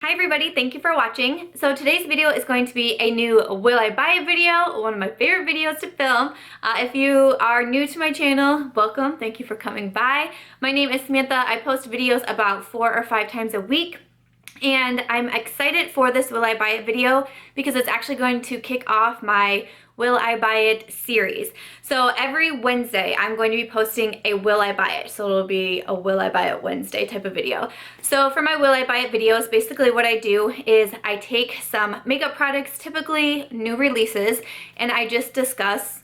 Hi everybody, thank you for watching. So today's video is going to be a new Will I Buy It video, one of my favorite videos to film. If you are new to my channel, welcome, thank you for coming by. My name is Samantha. I post videos about 4 or 5 times a week. And I'm excited for this Will I Buy It video because it's actually going to kick off my Will I Buy It series. So every Wednesday I'm going to be posting a Will I Buy It. So it'll be a Will I Buy It Wednesday type of video. So for my Will I Buy It videos, basically what I do is I take some makeup products, typically new releases, and I just discuss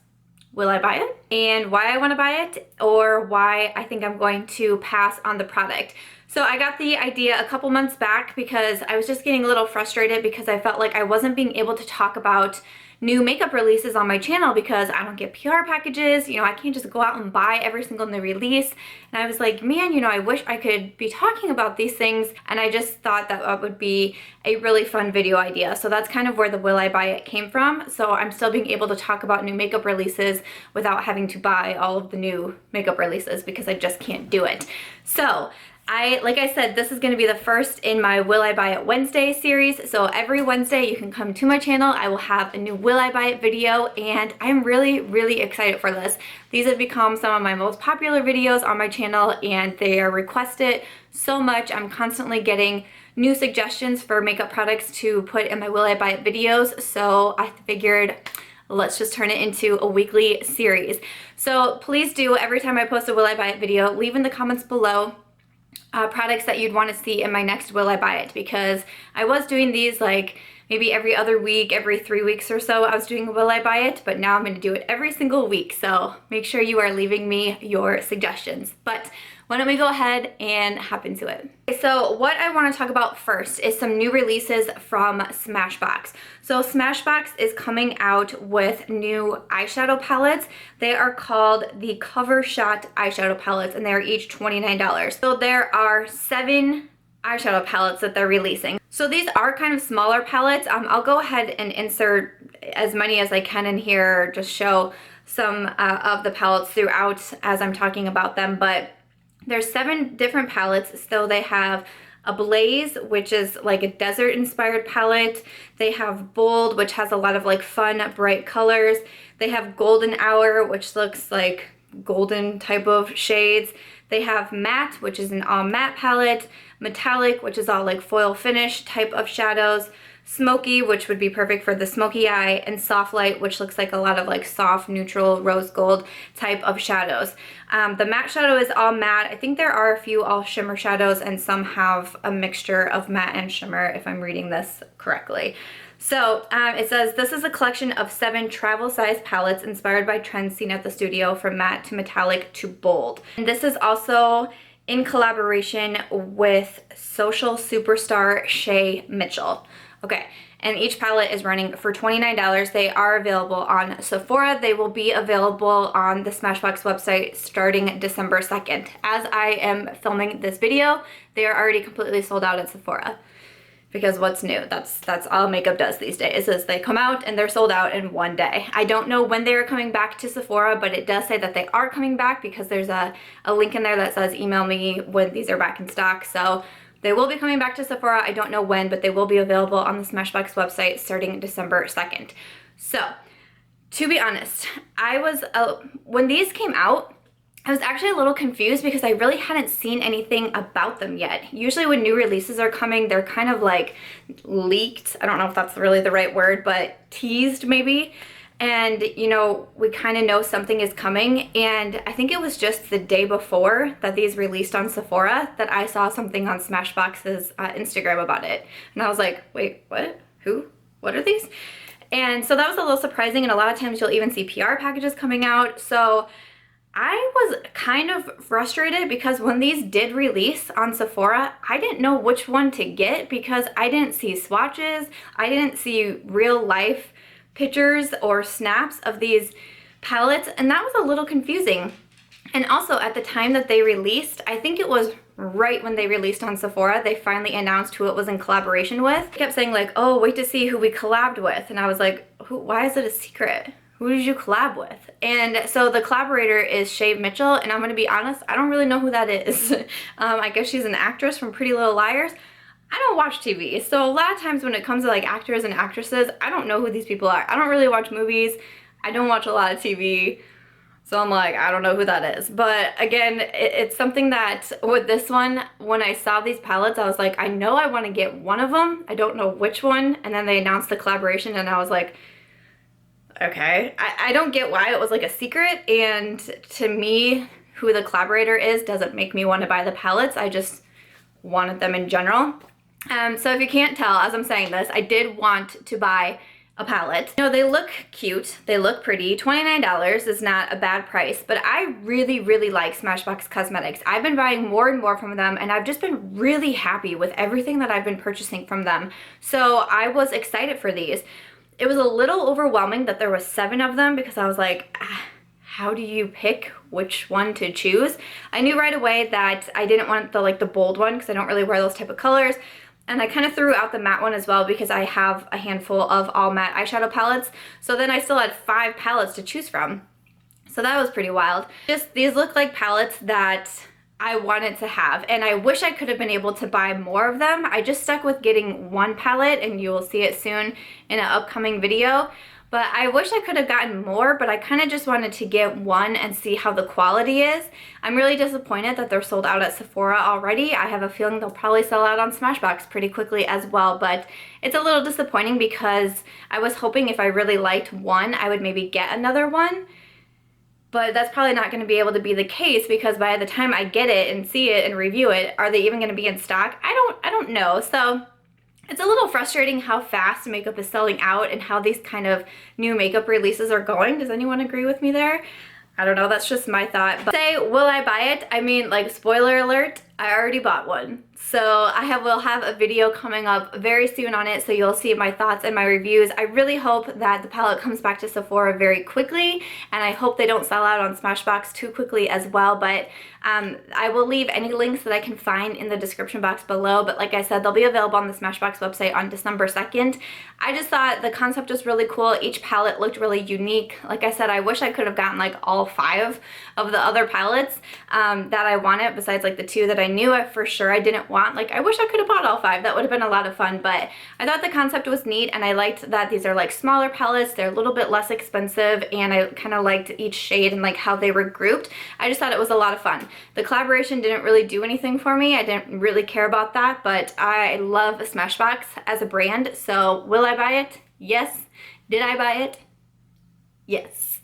will I buy it and why I want to buy it or why I think I'm going to pass on the product. So I got the idea a couple months back because I was just getting a little frustrated because I felt like I wasn't being able to talk about new makeup releases on my channel because I don't get PR packages. You know, I can't just go out and buy every single new release. And I was like, man, you know, I wish I could be talking about these things. And I just thought that would be a really fun video idea. So that's kind of where the Will I Buy It came from. So I'm still being able to talk about new makeup releases without having to buy all of the new makeup releases because I just can't do it. So like I said, this is going to be the first in my Will I Buy It Wednesday series. So every Wednesday you can come to my channel. I will have a new Will I Buy It video and I'm really, really excited for this. These have become some of my most popular videos on my channel and they are requested so much. I'm constantly getting new suggestions for makeup products to put in my Will I Buy It videos. So I figured let's just turn it into a weekly series. So please do, every time I post a Will I Buy It video, leave in the comments below products that you'd want to see in my next Will I Buy It, because I was doing these like maybe every other week, every 3 weeks or so I was doing a Will I Buy It, but now I'm going to do it every single week. So make sure you are leaving me your suggestions. But why don't we go ahead and hop into it. Okay, so what I want to talk about first is some new releases from Smashbox. So Smashbox is coming out with new eyeshadow palettes. They are called the covershot eyeshadow palettes and they're each $29. So there are 7 eyeshadow palettes that they're releasing. So these are kind of smaller palettes. I'll go ahead and insert as many as I can in here, just show some of the palettes throughout as I'm talking about them, but there's 7 different palettes. So they have a Blaze, which is like a desert inspired palette. They have Bold, which has a lot of like fun, bright colors. They have Golden Hour, which looks like golden type of shades. They have Matte, which is an all matte palette. Metallic, which is all like foil finish type of shadows. Smoky, which would be perfect for the smoky eye, and Soft Light, which looks like a lot of like soft, neutral, rose gold type of shadows. The matte shadow is all matte. I think there are a few all shimmer shadows and some have a mixture of matte and shimmer if I'm reading this correctly. So it says, this is a collection of 7 travel size palettes inspired by trends seen at the studio from matte to metallic to bold. And this is also in collaboration with social superstar Shay Mitchell. Okay, and each palette is running for $29. They are available on Sephora. They will be available on the Smashbox website starting December 2nd. As I am filming this video, they are already completely sold out at Sephora. Because what's new? That's all makeup does these days, is they come out and they're sold out in one day. I don't know when they are coming back to Sephora, but it does say that they are coming back because there's a link in there that says email me when these are back in stock. So they will be coming back to Sephora. I don't know when, but they will be available on the Smashbox website starting December 2nd. So, to be honest, when these came out, I was actually a little confused because I really hadn't seen anything about them yet. Usually when new releases are coming, they're kind of like leaked. I don't know if that's really the right word, but teased maybe. And, you know, we kind of know something is coming. And I think it was just the day before that these released on Sephora that I saw something on Smashbox's Instagram about it. And I was like, wait, what? Who? What are these? And so that was a little surprising. And a lot of times you'll even see PR packages coming out. So I was kind of frustrated because when these did release on Sephora, I didn't know which one to get because I didn't see swatches. I didn't see real life pictures or snaps of these palettes, and that was a little confusing. And also at the time that they released, I think it was right when they released on Sephora, they finally announced who it was in collaboration with. They kept saying like, oh, wait to see who we collabed with. And I was like, why is it a secret? Who did you collab with? And so the collaborator is Shay Mitchell, and I'm gonna be honest, I don't really know who that is. I guess she's an actress from Pretty Little Liars. I don't watch TV, so a lot of times when it comes to like actors and actresses, I don't know who these people are. I don't really watch movies. I don't watch a lot of TV. So I'm like, I don't know who that is. But again, it's something that with this one, when I saw these palettes, I was like, I know I want to get one of them. I don't know which one. And then they announced the collaboration and I was like, okay. I don't get why it was like a secret. And to me, who the collaborator is doesn't make me want to buy the palettes. I just wanted them in general. So if you can't tell, as I'm saying this, I did want to buy a palette. You know, they look cute, they look pretty. $29 is not a bad price, but I really, really like Smashbox Cosmetics. I've been buying more and more from them, and I've just been really happy with everything that I've been purchasing from them. So I was excited for these. It was a little overwhelming that there was 7 of them because I was like, how do you pick which one to choose? I knew right away that I didn't want the bold one because I don't really wear those type of colors. And I kind of threw out the matte one as well because I have a handful of all matte eyeshadow palettes. So then I still had 5 palettes to choose from. So that was pretty wild. Just these look like palettes that I wanted to have. And I wish I could have been able to buy more of them. I just stuck with getting one palette and you will see it soon in an upcoming video. But I wish I could have gotten more, but I kind of just wanted to get one and see how the quality is. I'm really disappointed that they're sold out at Sephora already. I have a feeling they'll probably sell out on Smashbox pretty quickly as well, but it's a little disappointing because I was hoping if I really liked one, I would maybe get another one. But that's probably not going to be able to be the case because by the time I get it and see it and review it, are they even going to be in stock? I don't know. So it's a little frustrating how fast makeup is selling out and how these kind of new makeup releases are going. Does anyone agree with me there? I don't know, that's just my thought. But say, will I buy it? I mean, like, spoiler alert, I already bought one. So will have a video coming up very soon on it, so you'll see my thoughts and my reviews. I really hope that the palette comes back to Sephora very quickly, and I hope they don't sell out on Smashbox too quickly as well, but I will leave any links that I can find in the description box below, but like I said, they'll be available on the Smashbox website on December 2nd. I just thought the concept was really cool. Each palette looked really unique. Like I said, I wish I could have gotten like all 5 of the other palettes that I wanted, besides like the 2 that I knew for sure I didn't want. Like, I wish I could have bought all 5. That would have been a lot of fun, but I thought the concept was neat, and I liked that these are like smaller palettes. They're a little bit less expensive, and I kind of liked each shade and like how they were grouped. I just thought it was a lot of fun. The collaboration didn't really do anything for me. I didn't really care about that, but I love Smashbox as a brand, so will I buy it? Yes. Did I buy it? Yes.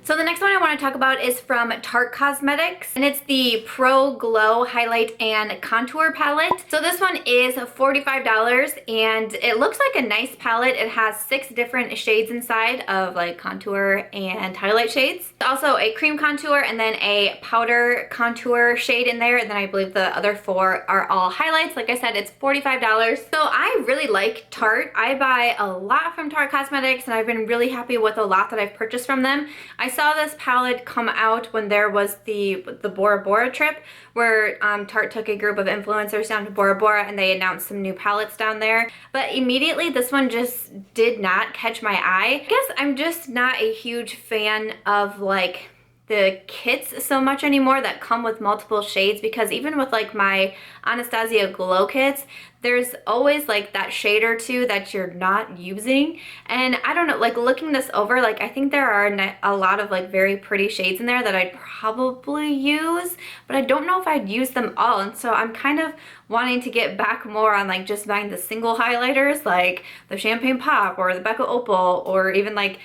So the next one I want to talk about is from Tarte Cosmetics, and it's the Pro Glow Highlight and Contour Palette. So this one is $45, and it looks like a nice palette. It has 6 different shades inside of like contour and highlight shades. Also a cream contour and then a powder contour shade in there, and then I believe the other 4 are all highlights. Like I said, it's $45. So I really like Tarte. I buy a lot from Tarte Cosmetics, and I've been really happy with a lot that I've purchased from them. I saw this palette come out when there was the Bora Bora trip, where Tarte took a group of influencers down to Bora Bora and they announced some new palettes down there. But immediately this one just did not catch my eye. I guess I'm just not a huge fan of like the kits so much anymore that come with multiple shades, because even with like my Anastasia glow kits, there's always like that shade or 2 that you're not using. And I don't know, like looking this over, like I think there are a lot of like very pretty shades in there that I'd probably use, but I don't know if I'd use them all. And so I'm kind of wanting to get back more on like just buying the single highlighters, like the Champagne Pop or the Becca Opal, or even like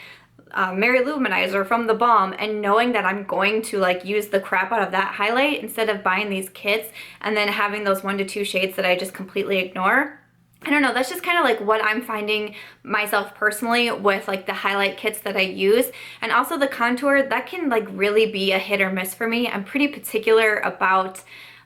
Mary Luminizer from The Balm, and knowing that I'm going to like use the crap out of that highlight instead of buying these kits and then having those 1 to 2 shades that I just completely ignore. I don't know, that's just kind of like what I'm finding myself personally with like the highlight kits that I use. And also the contour, that can like really be a hit or miss for me. I'm pretty particular about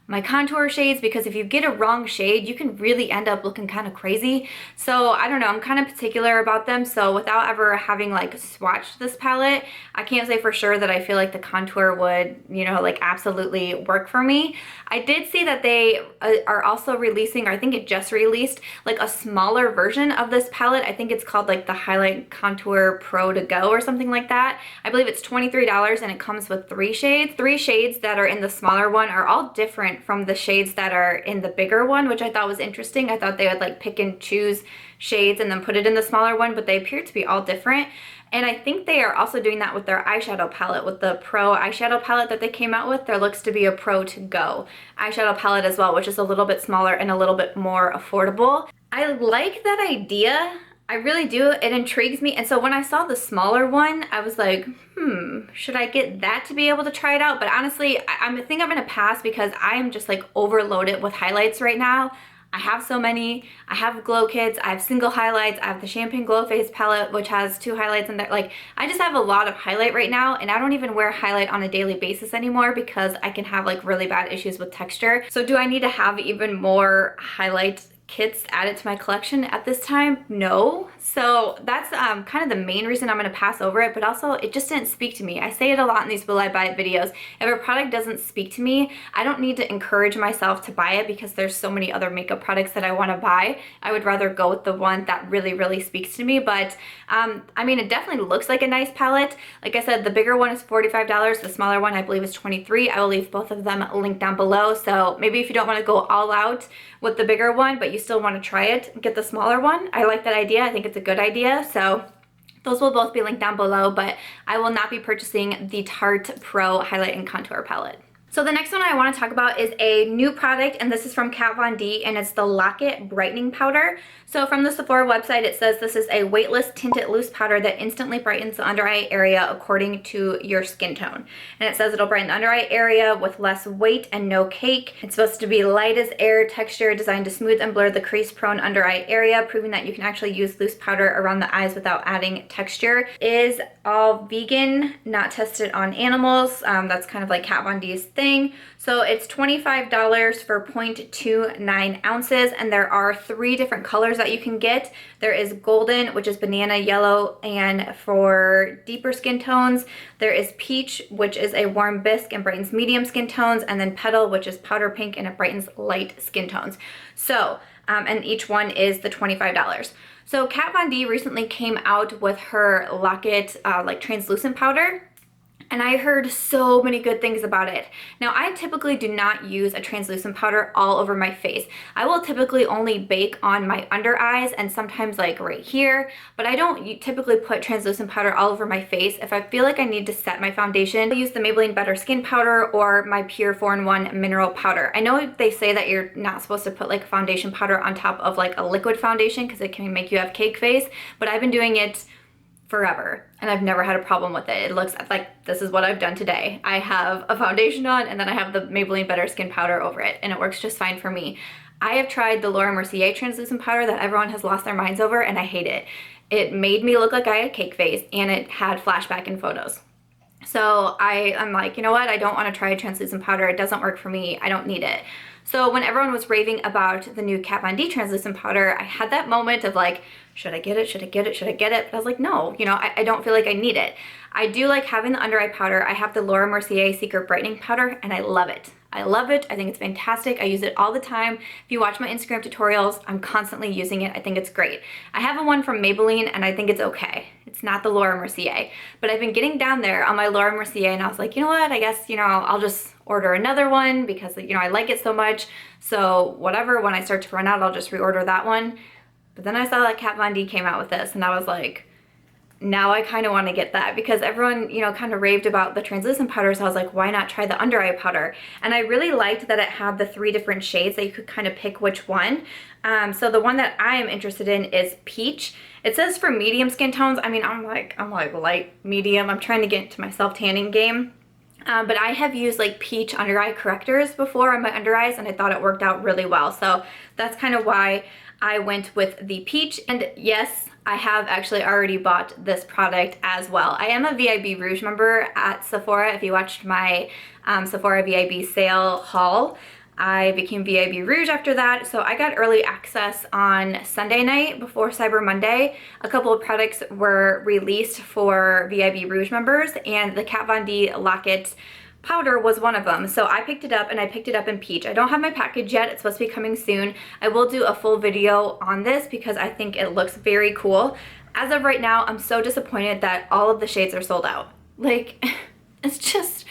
my contour shades, because if you get a wrong shade, you can really end up looking kind of crazy. So I don't know, I'm kind of particular about them. So without ever having like swatched this palette, I can't say for sure that I feel like the contour would, you know, like absolutely work for me. I did see that they are also releasing, or I think it just released, like a smaller version of this palette. I think it's called like the Highlight Contour Pro To Go or something like that. I believe it's $23, and it comes with 3 shades. 3 shades that are in the smaller one are all different different from the shades that are in the bigger one, which I thought was interesting. I thought they would like pick and choose shades and then put it in the smaller one, but they appear to be all different. And I think they are also doing that with their eyeshadow palette, with the Pro eyeshadow palette that they came out with. There looks to be a Pro To Go eyeshadow palette as well, which is a little bit smaller and a little bit more affordable. I like that idea. I really do. It intrigues me. And so when I saw the smaller one, I was like, should I get that to be able to try it out? But honestly, I think I'm gonna pass because I am just like overloaded with highlights right now. I have so many. I have glow kits, I have single highlights, I have the Champagne Glow Face palette, which has 2 highlights in there. Like, I just have a lot of highlight right now, and I don't even wear highlight on a daily basis anymore because I can have like really bad issues with texture. So do I need to have even more highlight kits added to my collection at this time? No. So that's kind of the main reason I'm going to pass over it, but also it just didn't speak to me. I say it a lot in these will I buy it videos. If a product doesn't speak to me, I don't need to encourage myself to buy it because there's so many other makeup products that I want to buy. I would rather go with the one that really, really speaks to me. But I mean, it definitely looks like a nice palette. Like I said, the bigger one is $45. The smaller one I believe is $23. I will leave both of them linked down below. So maybe if you don't want to go all out with the bigger one, but you still want to try it, get the smaller one. I like that idea. I think it's a good idea. So those will both be linked down below, but I will not be purchasing the Tarte Pro Highlight and Contour Palette. So the next one I want to talk about is a new product, and this is from Kat Von D, and it's the Lock-It Brightening Powder. So from the Sephora website, it says this is a weightless tinted loose powder that instantly brightens the under eye area according to your skin tone. And it says it'll brighten the under eye area with less weight and no cake. It's supposed to be light as air texture, designed to smooth and blur the crease-prone under eye area, proving that you can actually use loose powder around the eyes without adding texture. Is all vegan, not tested on animals. That's kind of like Kat Von D's thing. So it's $25 for 0.29 ounces, and there are 3 different colors that you can get. There is golden, which is banana yellow, and for deeper skin tones, there is peach, which is a warm bisque and brightens medium skin tones, and then petal, which is powder pink and it brightens light skin tones. So, and each one is the $25. So Kat Von D recently came out with her Lock-It like translucent powder. And I heard so many good things about it. Now, I typically do not use a translucent powder all over my face. I will typically only bake on my under eyes and sometimes like right here, but I don't typically put translucent powder all over my face. If I feel like I need to set my foundation, I'll use the Maybelline Better Skin Powder or my Pure 4-in-1 Mineral Powder. I know they say that you're not supposed to put like foundation powder on top of like a liquid foundation because it can make you have cake face, but I've been doing it forever and I've never had a problem with it. It looks like this is what I've done today. I have a foundation on and then I have the Maybelline Better Skin Powder over it, and it works just fine for me. I have tried the Laura Mercier translucent powder that everyone has lost their minds over, and I hate it. It made me look like I had cake face, and it had flashback in photos. So I'm like, you know what? I don't want to try a translucent powder. It doesn't work for me. I don't need it. So when everyone was raving about the new Kat Von D translucent powder, I had that moment of like, should I get it? Should I get it? Should I get it? But I was like, no, you know, I don't feel like I need it. I do like having the under eye powder. I have the Laura Mercier Secret Brightening Powder, and I love it. I love it. I think it's fantastic. I use it all the time. If you watch my Instagram tutorials, I'm constantly using it. I think it's great. I have a one from Maybelline, and I think it's okay. It's not the Laura Mercier, but I've been getting down there on my Laura Mercier, and I was like, you know what? I guess, you know, I'll just order another one because, you know, I like it so much. So whatever, when I start to run out, I'll just reorder that one. But then I saw that Kat Von D came out with this, and I was like, now I kind of want to get that because everyone, you know, kind of raved about the translucent powder, so I was like, why not try the under eye powder? And I really liked that it had the 3 different shades that you could kind of pick which one. So the one that I am interested in is Peach. It says for medium skin tones. I mean, I'm like light, medium. I'm trying to get into my self-tanning game. But I have used like Peach under eye correctors before on my under eyes, and I thought it worked out really well. So that's kind of why I went with the Peach. And yes, I have actually already bought this product as well. I am a VIB Rouge member at Sephora. If you watched my Sephora VIB sale haul, I became VIB Rouge after that. So I got early access on Sunday night before Cyber Monday. A couple of products were released for VIB Rouge members, and the Kat Von D Lock-It powder was one of them. So I picked it up, and I picked it up in Peach. I don't have my package yet. It's supposed to be coming soon. I will do a full video on this because I think it looks very cool. As of right now, I'm so disappointed that all of the shades are sold out. Like, it's just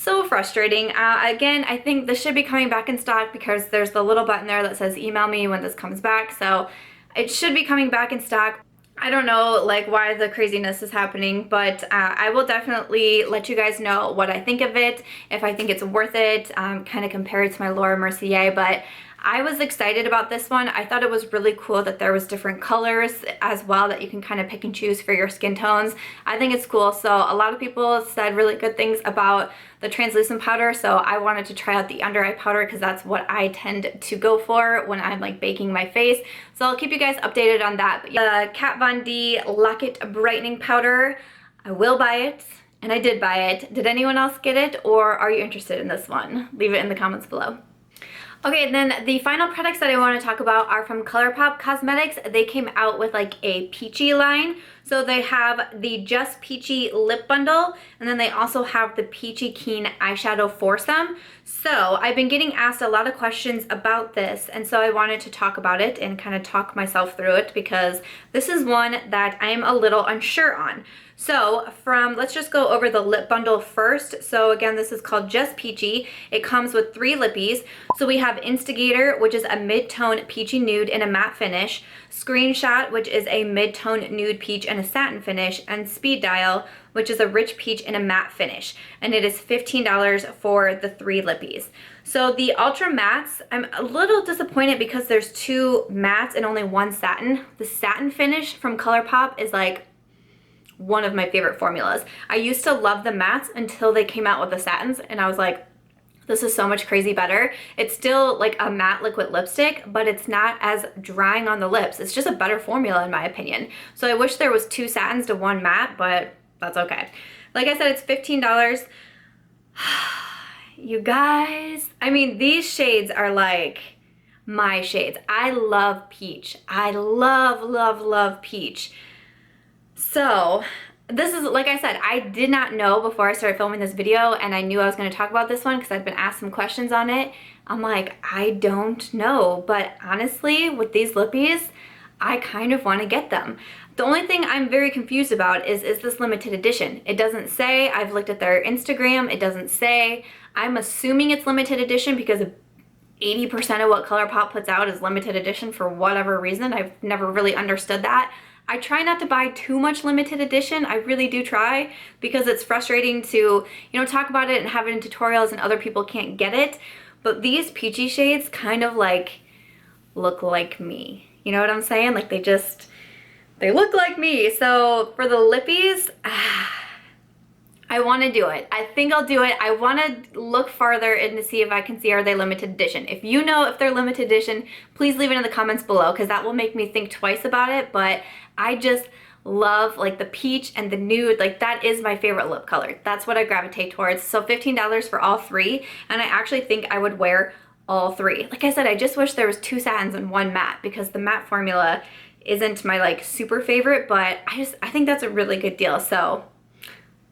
So frustrating. Again, I think this should be coming back in stock because there's the little button there that says email me when this comes back. So it should be coming back in stock. I don't know like why the craziness is happening, but I will definitely let you guys know what I think of it, if I think it's worth it, kind of compare it to my Laura Mercier. But I was excited about this one. I thought it was really cool that there was different colors as well that you can kind of pick and choose for your skin tones. I think it's cool. So a lot of people said really good things about the translucent powder, so I wanted to try out the under eye powder because that's what I tend to go for when I'm like baking my face. So I'll keep you guys updated on that. But the Kat Von D Lock It Brightening Powder, I will buy it. And I did buy it. Did anyone else get it, or are you interested in this one? Leave it in the comments below. Okay, and then the final products that I want to talk about are from Colourpop Cosmetics. They came out with like a Peachy line. So they have the Just Peachy Lip Bundle, and then they also have the Peachy Keen Eyeshadow Foursome. So I've been getting asked a lot of questions about this, and so I wanted to talk about it and kind of talk myself through it because this is one that I'm a little unsure on. So let's just go over the lip bundle first. So again, this is called Just Peachy. It comes with 3 lippies. So we have Instigator, which is a mid-tone peachy nude in a matte finish, Screenshot, which is a mid-tone nude peach in a satin finish, and Speed Dial, which is a rich peach in a matte finish. And it is $15 for the 3 lippies. So the Ultra Mattes, I'm a little disappointed because there's 2 mattes and only 1 satin. The satin finish from Colourpop is like one of my favorite formulas. I used to love the mattes until they came out with the satins, and I was like, this is so much crazy better. It's still like a matte liquid lipstick, but it's not as drying on the lips. It's just a better formula in my opinion. So I wish there was 2 satins to 1 matte, but that's okay. Like I said, it's $15. You guys, I mean, these shades are like my shades. I love peach. I love, love, love peach. So this is, like I said, I did not know before I started filming this video, and I knew I was going to talk about this one because I've been asked some questions on it. I'm like, I don't know, but honestly, with these lippies, I kind of want to get them. The only thing I'm very confused about is this limited edition? It doesn't say. I've looked at their Instagram. It doesn't say. I'm assuming it's limited edition because 80% of what Colourpop puts out is limited edition for whatever reason. I've never really understood that. I try not to buy too much limited edition. I really do try because it's frustrating to, you know, talk about it and have it in tutorials and other people can't get it. But these peachy shades kind of like look like me. You know what I'm saying? Like they look like me. So for the lippies, I want to do it. I think I'll do it. I want to look farther and to see if I can see are they limited edition. If you know if they're limited edition, please leave it in the comments below because that will make me think twice about it. But I just love like the peach and the nude. Like that is my favorite lip color. That's what I gravitate towards. So $15 for all 3, and I actually think I would wear all 3. Like I said, I just wish there was 2 satins and 1 matte because the matte formula isn't my like super favorite, but I think that's a really good deal. So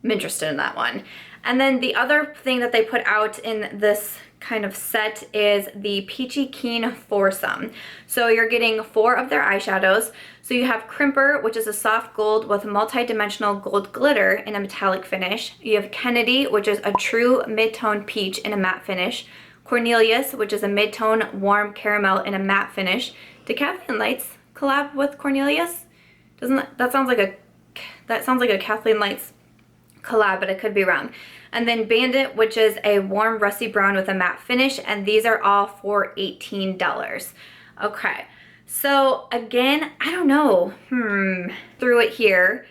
I'm interested in that one. And then the other thing that they put out in this kind of set is the Peachy Keen Foursome. So you're getting 4 of their eyeshadows. So you have Crimper, which is a soft gold with multi-dimensional gold glitter in a metallic finish. You have Kennedy, which is a true mid-tone peach in a matte finish. Cornelius, which is a mid-tone warm caramel in a matte finish. Did Kathleen Lights collab with Cornelius? That sounds like a Kathleen Lights collab, but I could be wrong. And then Bandit, which is a warm rusty brown with a matte finish, and these are all for $18. Okay, so again, I don't know. Through it here,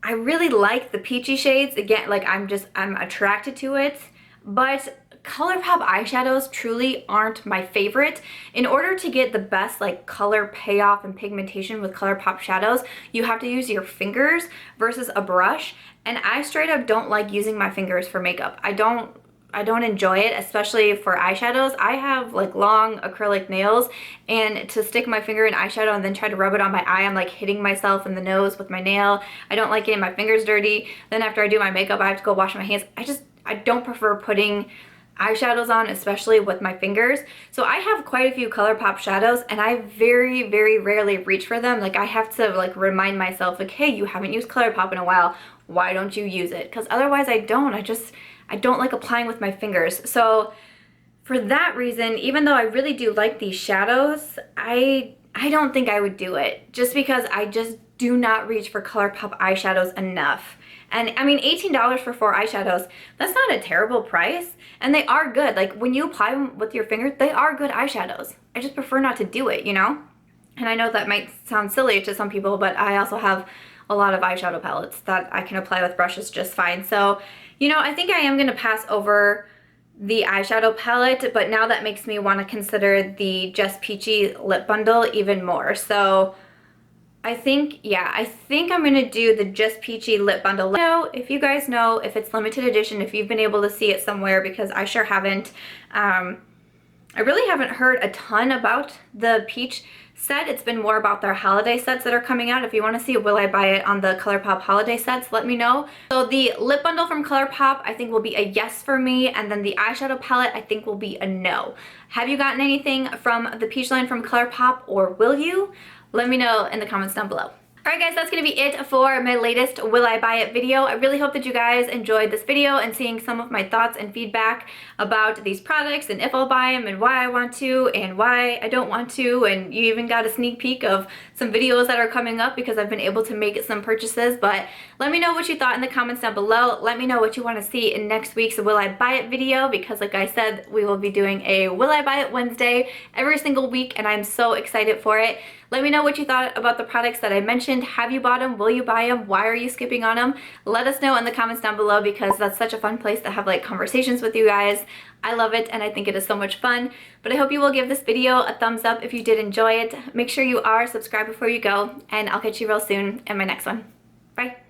I really like the peachy shades. Again, like I'm attracted to it, but Colourpop eyeshadows truly aren't my favorite. In order to get the best like color payoff and pigmentation with Colourpop shadows, you have to use your fingers versus a brush. And I straight up don't like using my fingers for makeup. I don't enjoy it, especially for eyeshadows. I have like long acrylic nails, and to stick my finger in eyeshadow and then try to rub it on my eye, I'm like hitting myself in the nose with my nail. I don't like getting my fingers dirty. Then after I do my makeup, I have to go wash my hands. I don't prefer putting eyeshadows on, especially with my fingers. So I have quite a few Colourpop shadows, and I very, very rarely reach for them. Like I have to like remind myself like, hey, you haven't used Colourpop in a while. Why don't you use it? Because otherwise I don't. I don't like applying with my fingers. So for that reason, even though I really do like these shadows, I don't think I would do it, just because I just do not reach for Colourpop eyeshadows enough. And I mean, $18 for 4 eyeshadows, that's not a terrible price. And they are good. Like when you apply them with your finger, they are good eyeshadows. I just prefer not to do it, you know? And I know that might sound silly to some people, but I also have a lot of eyeshadow palettes that I can apply with brushes just fine. So, you know, I think I am gonna pass over the eyeshadow palette, but now that makes me want to consider the Just Peachy lip bundle even more. So I think, yeah, I think I'm gonna do the Just Peachy lip bundle. Let me know if you guys know if it's limited edition, if you've been able to see it somewhere, because I sure haven't. I really haven't heard a ton about the peach set. It's been more about their holiday sets that are coming out. If you want to see will I buy it on the Colourpop holiday sets, let me know. So the lip bundle from Colourpop I think will be a yes for me, and then the eyeshadow palette I think will be a no. Have you gotten anything from the peach line from Colourpop, or will you? Let me know in the comments down below. Alright guys, that's going to be it for my latest Will I Buy It video. I really hope that you guys enjoyed this video and seeing some of my thoughts and feedback about these products and if I'll buy them and why I want to and why I don't want to, and you even got a sneak peek of some videos that are coming up because I've been able to make some purchases. But let me know what you thought in the comments down below. Let me know what you want to see in next week's Will I Buy It video, because like I said, we will be doing a Will I Buy It Wednesday every single week and I'm so excited for it. Let me know what you thought about the products that I mentioned. Have you bought them? Will you buy them? Why are you skipping on them? Let us know in the comments down below, because that's such a fun place to have like conversations with you guys. I love it and I think it is so much fun. But I hope you will give this video a thumbs up if you did enjoy it. Make sure you are subscribed before you go, and I'll catch you real soon in my next one. Bye.